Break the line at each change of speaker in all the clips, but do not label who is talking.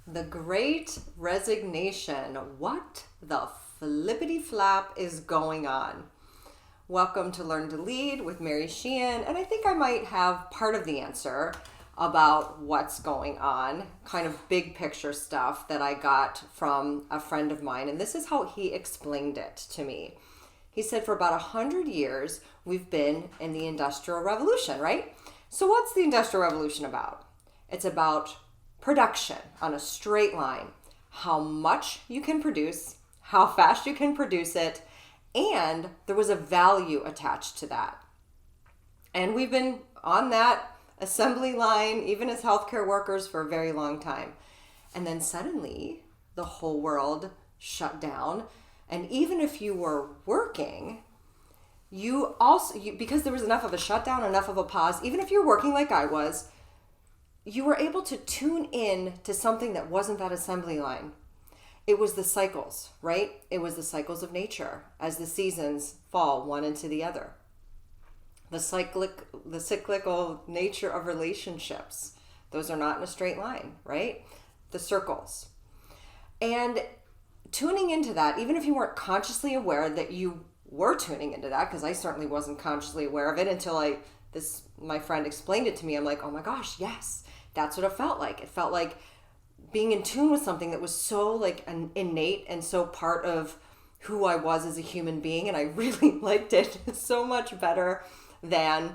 The Great Resignation. What the flippity flap is going on? Welcome to Learn to Lead with Mary Sheehan, and I think I might have part of the answer about what's going on, kind of big picture stuff that I got from a friend of mine, and this is how he explained it to me. He said for about 100 years, we've been in the Industrial Revolution, right? So what's the Industrial Revolution about? It's about production on a straight line. How much you can produce, how fast you can produce it, and there was a value attached to that. And we've been on that assembly line, even as healthcare workers, for a very long time. And then suddenly, the whole world shut down. And even if you were working, because there was enough of a shutdown, enough of a pause, even if you're working like I was, you were able to tune in to something that wasn't that assembly line. It was the cycles, right? It was the cycles of nature as the seasons fall one into the other. The cyclical nature of relationships. Those are not in a straight line, right? The circles. And tuning into that, even if you weren't consciously aware that you were tuning into that, because I certainly wasn't consciously aware of it until my friend explained it to me. I'm like, oh my gosh, yes, that's what it felt like. It felt like being in tune with something that was so like an innate and so part of who I was as a human being, and I really liked it so much better than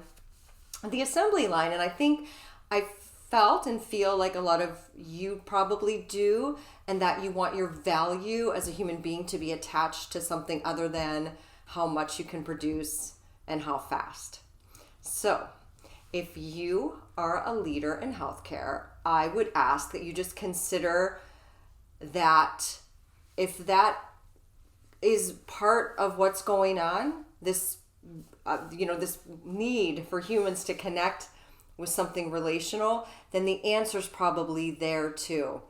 the assembly line. And I think I felt and feel like a lot of you probably do, and that you want your value as a human being to be attached to something other than how much you can produce and how fast. So if you are a leader in healthcare, I would ask that you just consider that if that is part of what's going on, this need for humans to connect with something relational, then the answer's probably there too.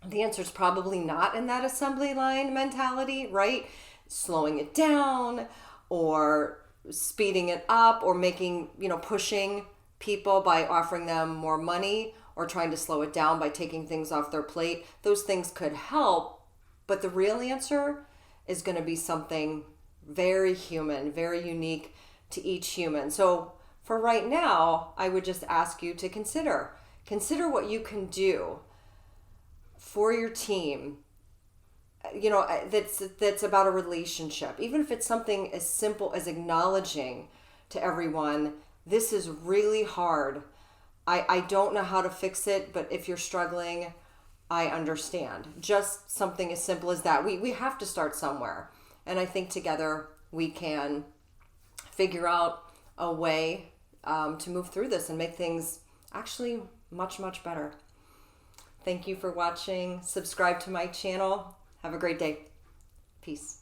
The answer's probably not in that assembly line mentality, right? Slowing it down or speeding it up or pushing people by offering them more money or trying to slow it down by taking things off their plate. Those things could help, but the real answer is going to be something very human, very unique to each human. So for right now, I would just ask you to consider what you can do for your team, that's about a relationship. Even if it's something as simple as acknowledging to everyone, this is really hard. I don't know how to fix it, but if you're struggling, I understand. Just something as simple as that. We have to start somewhere. And I think together we can figure out a way to move through this and make things actually much, much better. Thank you for watching. Subscribe to my channel. Have a great day. Peace.